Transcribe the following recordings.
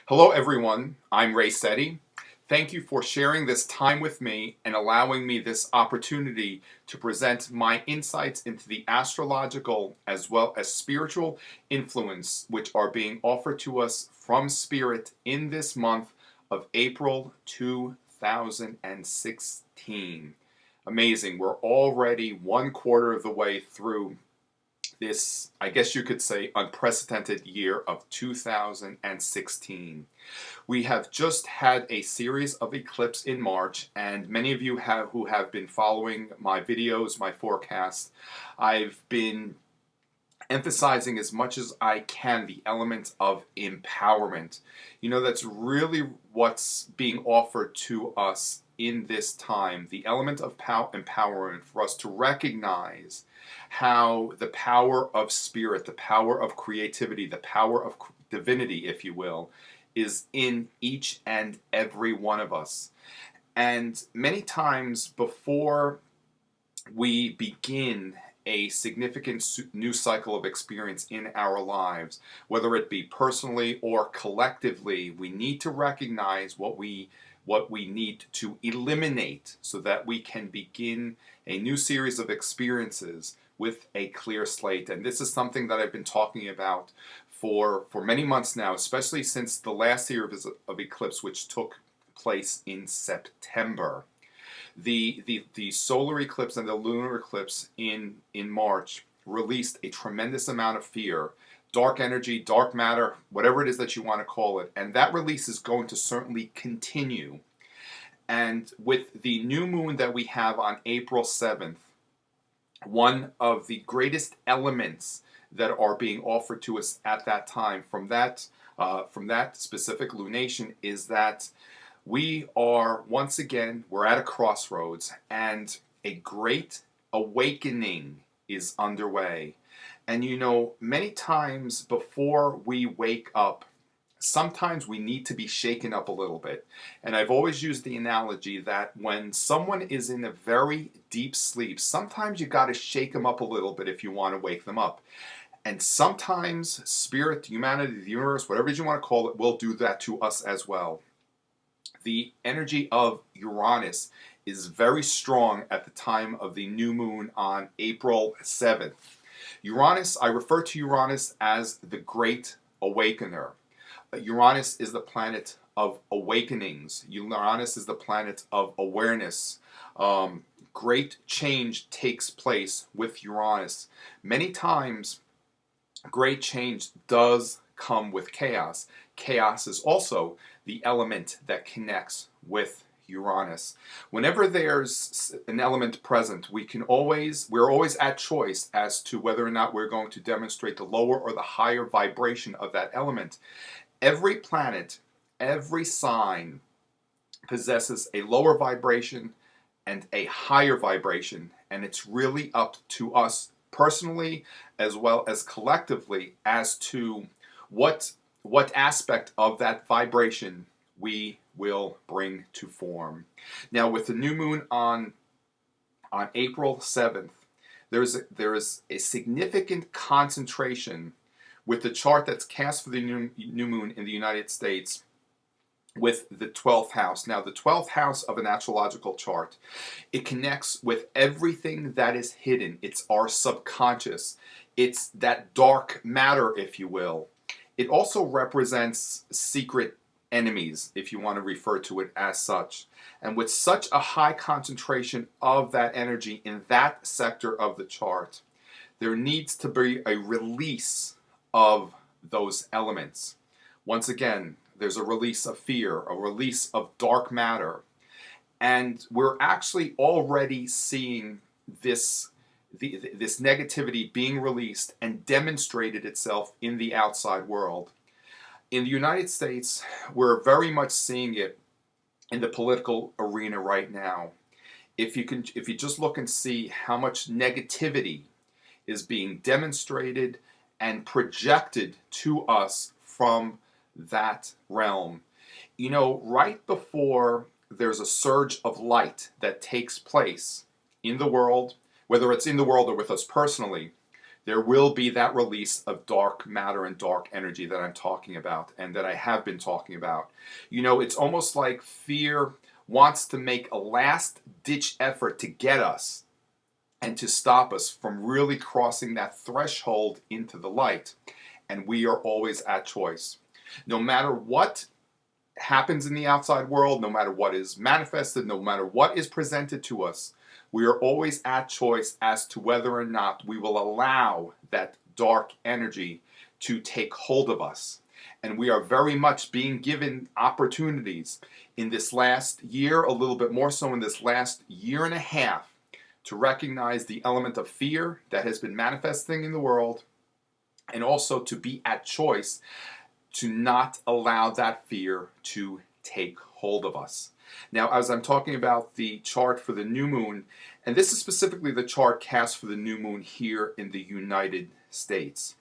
Hello everyone, I'm Ray Setti. Thank you for sharing this time with me and allowing me this opportunity to present my insights into the astrological as well as spiritual influence which are being offered to us from Spirit in this month of April 2016. Amazing, we're already 1/4 of the way through this, I guess you could say, unprecedented year of 2016. We have just had a series of eclipses in March, and many of you who have been following my videos, my forecast, I've been emphasizing as much as I can the element of empowerment. You know, that's really what's being offered to us in this time, the element of empowerment for us to recognize how the power of spirit, the power of creativity, the power of divinity, if you will, is in each and every one of us. And many times before we begin a significant new cycle of experience in our lives, whether it be personally or collectively, we need to recognize what we need to eliminate so that we can begin a new series of experiences with a clear slate. And this is something that I've been talking about for many months now, especially since the last series of eclipse, which took place in September. The solar eclipse and the lunar eclipse in March released a tremendous amount of fear, dark energy, dark matter, whatever it is that you want to call it, and that release is going to certainly continue. And with the new moon that we have on April 7th, one of the greatest elements that are being offered to us at that time from that specific lunation is that we are, once again, we're at a crossroads and a great awakening is underway. And you know, many times before we wake up, sometimes we need to be shaken up a little bit. And I've always used the analogy that when someone is in a very deep sleep, sometimes you got to shake them up a little bit if you want to wake them up. And sometimes spirit, humanity, the universe, whatever you want to call it, will do that to us as well. The energy of Uranus is very strong at the time of the new moon on April 7th. Uranus, I refer to Uranus as the Great Awakener. Uranus is the planet of awakenings. Uranus is the planet of awareness. Great change takes place with Uranus. Many times, great change does come with chaos. Chaos is also the element that connects with Uranus. Whenever there's an element present, we're always at choice as to whether or not we're going to demonstrate the lower or the higher vibration of that element. Every planet, every sign possesses a lower vibration and a higher vibration, and it's really up to us personally as well as collectively as to what aspect of that vibration we will bring to form. Now, with the new moon on April 7th, there is a significant concentration with the chart that's cast for the new moon in the United States with the 12th house. Now, the 12th house of an astrological chart, it connects with everything that is hidden. It's our subconscious. It's that dark matter, if you will. It also represents secret enemies, if you want to refer to it as such. And with such a high concentration of that energy in that sector of the chart, there needs to be a release of those elements. Once again, there's a release of fear, a release of dark matter. And we're actually already seeing this negativity being released and demonstrated itself in the outside world. In the United States, we're very much seeing it in the political arena right now. If you just look and see how much negativity is being demonstrated and projected to us from that realm. You know, right before there's a surge of light that takes place in the world, whether it's in the world or with us personally, there will be that release of dark matter and dark energy that I'm talking about and that I have been talking about. You know, it's almost like fear wants to make a last ditch effort to get us and to stop us from really crossing that threshold into the light. And we are always at choice. No matter what happens in the outside world, no matter what is manifested, no matter what is presented to us, we are always at choice as to whether or not we will allow that dark energy to take hold of us. And we are very much being given opportunities in this last year, a little bit more so in this last year and a half, to recognize the element of fear that has been manifesting in the world, and also to be at choice to not allow that fear to take hold of us. Now, as I'm talking about the chart for the new moon, and this is specifically the chart cast for the new moon here in the United States,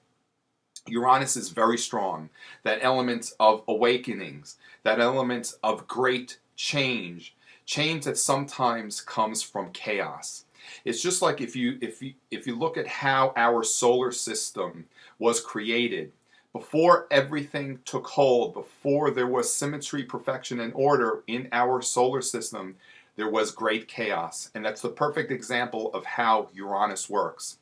Uranus is very strong. That element of awakenings, that element of great change, change that sometimes comes from chaos. It's just like if you look at how our solar system was created, before everything took hold, before there was symmetry, perfection, and order in our solar system, there was great chaos. And that's the perfect example of how Uranus works.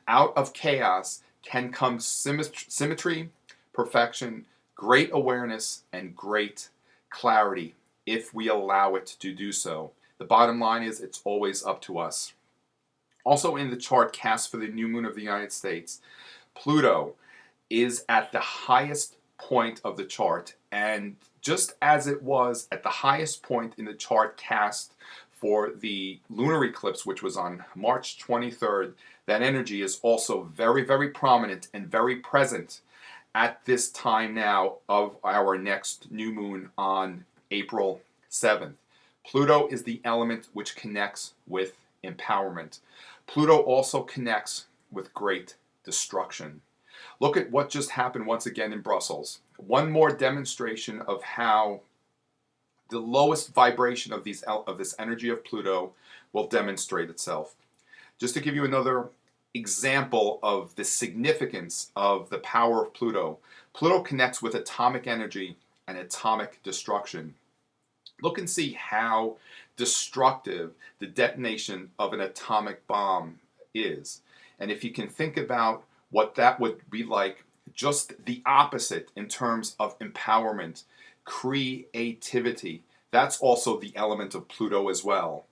Out of chaos can come symmetry, perfection, great awareness, and great clarity if we allow it to do so. The bottom line is it's always up to us. Also in the chart cast for the new moon of the United States, Pluto is at the highest point of the chart, and just as it was at the highest point in the chart cast for the lunar eclipse, which was on March 23rd, that energy is also very, very prominent and very present at this time now of our next new moon on April 7th. Pluto is the element which connects with empowerment. Pluto also connects with great destruction. Look at what just happened once again in Brussels. One more demonstration of how the lowest vibration of this energy of Pluto will demonstrate itself. Just to give you another example of the significance of the power of Pluto, Pluto connects with atomic energy and atomic destruction. Look and see how destructive the detonation of an atomic bomb is. And if you can think about what that would be like, just the opposite in terms of empowerment, creativity. That's also the element of Pluto as well.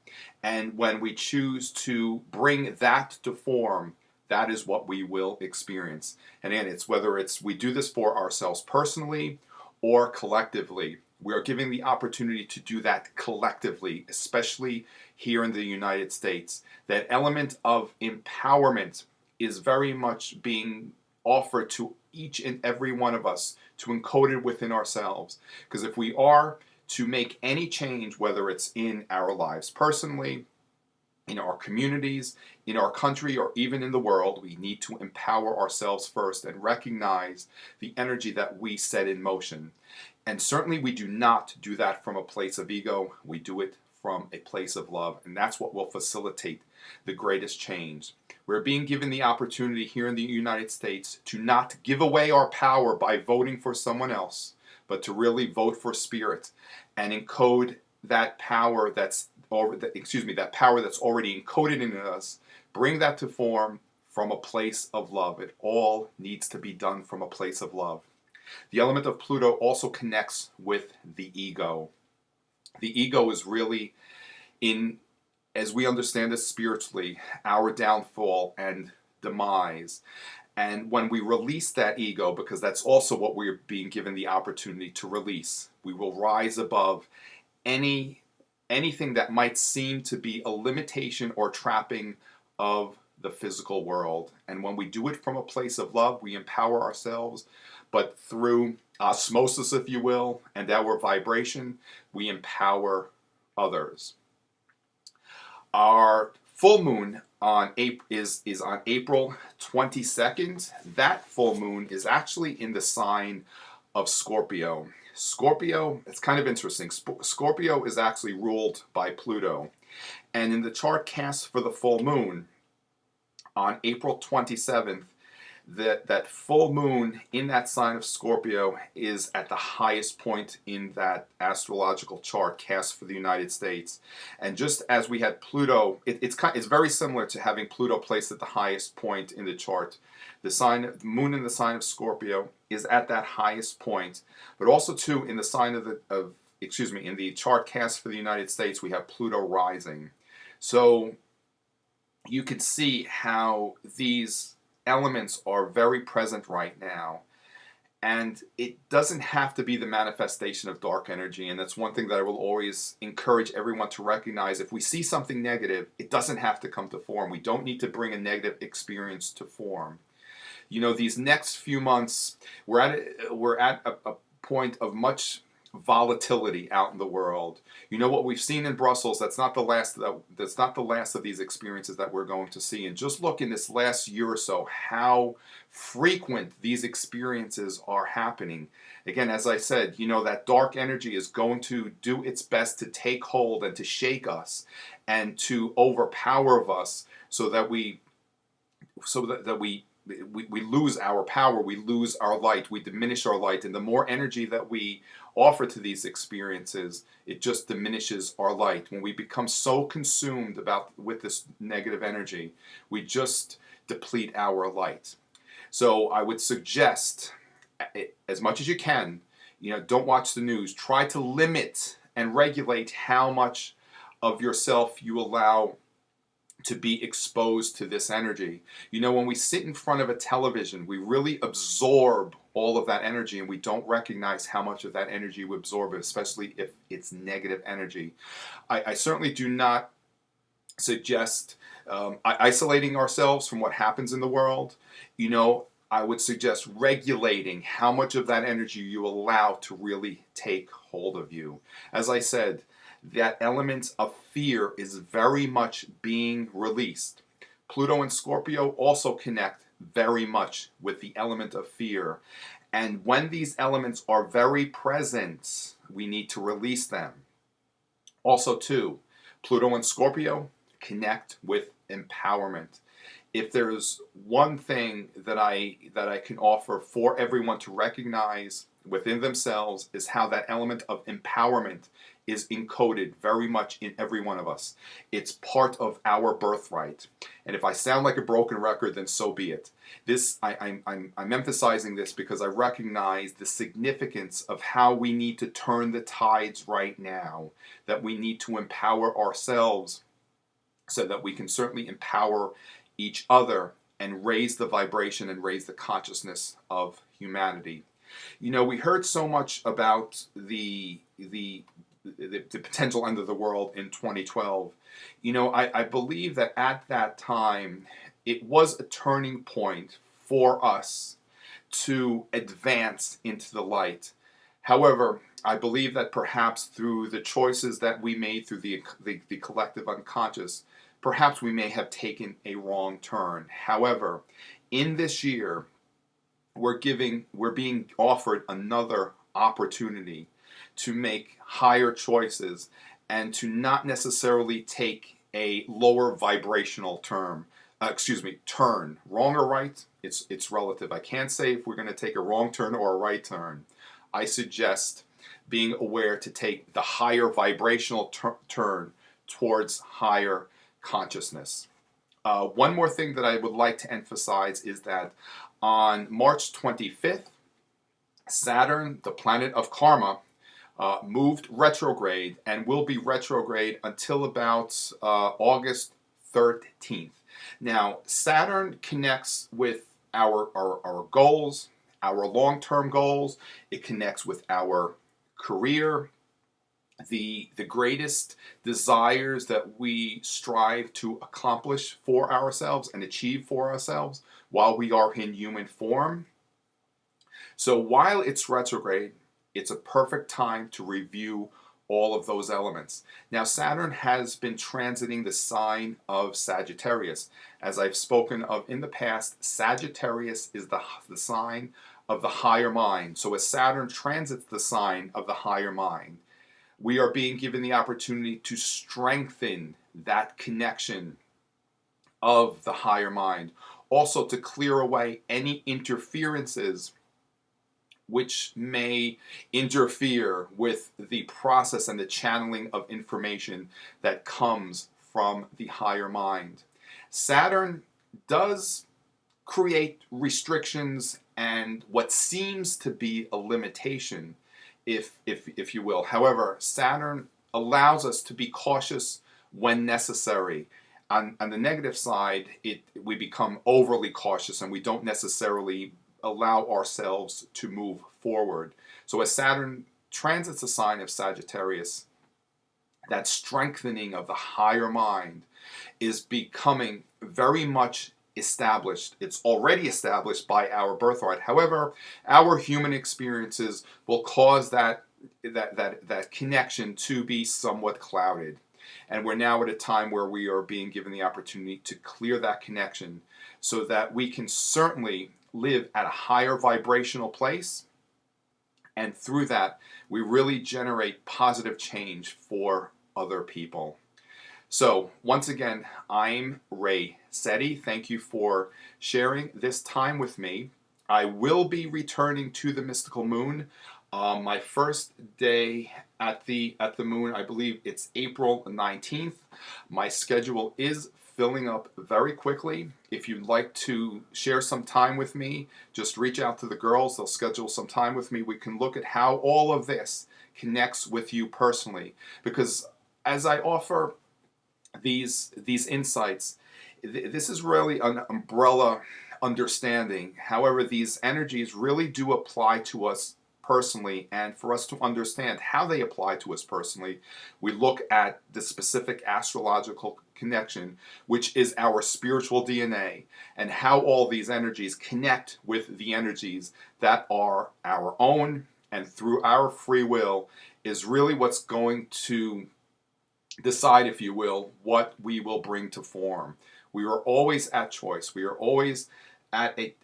And when we choose to bring that to form, that is what we will experience. And again, it's whether we do this for ourselves personally or collectively. We are giving the opportunity to do that collectively, especially here in the United States. That element of empowerment is very much being offered to each and every one of us to encode it within ourselves. Because if we are to make any change, whether it's in our lives personally, in our communities, in our country, or even in the world, we need to empower ourselves first and recognize the energy that we set in motion. And certainly we do not do that from a place of ego. We do it from a place of love, and that's what will facilitate the greatest change. We're being given the opportunity here in the United States to not give away our power by voting for someone else, but to really vote for spirit and encode that power that's that power that's already encoded in us, bring that to form from a place of love. It all needs to be done from a place of love. The element of Pluto also connects with the ego. The ego is really, as we understand it spiritually, our downfall and demise. And when we release that ego, because that's also what we're being given the opportunity to release, we will rise above anything that might seem to be a limitation or trapping of the physical world. And when we do it from a place of love, we empower ourselves, but through osmosis, if you will, and our vibration, we empower others. Our full moon is on April 22nd. That full moon is actually in the sign of Scorpio. Scorpio, it's kind of interesting. Scorpio is actually ruled by Pluto. And in the chart cast for the full moon on April 27th, that full moon in that sign of Scorpio is at the highest point in that astrological chart cast for the United States. And just as we had Pluto, it's very similar to having Pluto placed at the highest point in the chart. The moon in the sign of Scorpio is at that highest point, but also too in the sign in the chart cast for the United States, we have Pluto rising. So you can see how these elements are very present right now. And it doesn't have to be the manifestation of dark energy. And that's one thing that I will always encourage everyone to recognize. If we see something negative, it doesn't have to come to form. We don't need to bring a negative experience to form. You know, these next few months, we're at a point of much volatility out in the world. You know what we've seen in Brussels, that's not the last of these experiences that we're going to see. And just look in this last year or so how frequent these experiences are happening. Again, as I said, you know, that dark energy is going to do its best to take hold and to shake us and to overpower us so that we lose our power, we lose our light, we diminish our light. And the more energy that we offer to these experiences, it just diminishes our light. When we become so consumed with this negative energy, we just deplete our light. So I would suggest, as much as you can, you know, don't watch the news. Try to limit and regulate how much of yourself you allow to be exposed to this energy. You know, when we sit in front of a television, we really absorb all of that energy, and we don't recognize how much of that energy we absorb, especially if it's negative energy. I certainly do not suggest isolating ourselves from what happens in the world. You know, I would suggest regulating how much of that energy you allow to really take hold of you. As I said, that element of fear is very much being released. Pluto and Scorpio also connect very much with the element of fear. And when these elements are very present, we need to release them. Also, too, Pluto and Scorpio connect with empowerment. If there's one thing that I can offer for everyone to recognize within themselves, is how that element of empowerment is encoded very much in every one of us. It's part of our birthright. And if I sound like a broken record, then so be it. I'm emphasizing this because I recognize the significance of how we need to turn the tides right now, that we need to empower ourselves so that we can certainly empower each other and raise the vibration and raise the consciousness of humanity. You know, we heard so much about the potential end of the world in 2012. You know, I believe that at that time, it was a turning point for us to advance into the light. However, I believe that perhaps through the choices that we made through the collective unconscious, perhaps we may have taken a wrong turn. However, in this year, we're being offered another opportunity to make higher choices and to not necessarily take a lower vibrational turn. Wrong or right, it's relative. I can't say if we're going to take a wrong turn or a right turn. I suggest being aware to take the higher vibrational turn towards higher consciousness. One more thing that I would like to emphasize is that on March 25th, Saturn, the planet of karma, moved retrograde and will be retrograde until about August 13th. Now, Saturn connects with our goals, our long-term goals. It connects with our career, the greatest desires that we strive to accomplish for ourselves and achieve for ourselves while we are in human form. So while it's retrograde, it's a perfect time to review all of those elements. Now, Saturn has been transiting the sign of Sagittarius. As I've spoken of in the past, Sagittarius is the sign of the higher mind. So as Saturn transits the sign of the higher mind, we are being given the opportunity to strengthen that connection of the higher mind. also to clear away any interferences which may interfere with the process and the channeling of information that comes from the higher mind. Saturn does create restrictions and what seems to be a limitation, if you will. However, Saturn allows us to be cautious when necessary. On the negative side, we become overly cautious and we don't necessarily allow ourselves to move forward. So as Saturn transits the sign of Sagittarius, that strengthening of the higher mind is becoming very much established. It's already established by our birthright. However, our human experiences will cause that connection to be somewhat clouded. And we're now at a time where we are being given the opportunity to clear that connection so that we can certainly live at a higher vibrational place. And through that, we really generate positive change for other people. So, once again, I'm Ray Seti. Thank you for sharing this time with me. I will be returning to the mystical moon. My first day at the moon, I believe it's April 19th. My schedule is filling up very quickly. If you'd like to share some time with me, just reach out to the girls. They'll schedule some time with me. We can look at how all of this connects with you personally. Because as I offer these insights, this is really an umbrella understanding. However, these energies really do apply to us personally, and for us to understand how they apply to us personally, we look at the specific astrological connection, which is our spiritual DNA, and how all these energies connect with the energies that are our own, and through our free will is really what's going to decide, if you will, what we will bring to form. We are always at choice. We are always at a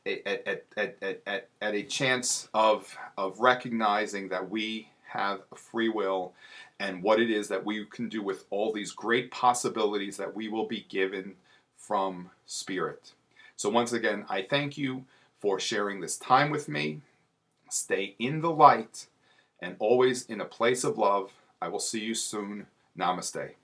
chance of recognizing that we have a free will and what it is that we can do with all these great possibilities that we will be given from Spirit. So once again, I thank you for sharing this time with me. Stay in the light and always in a place of love. I will see you soon. Namaste.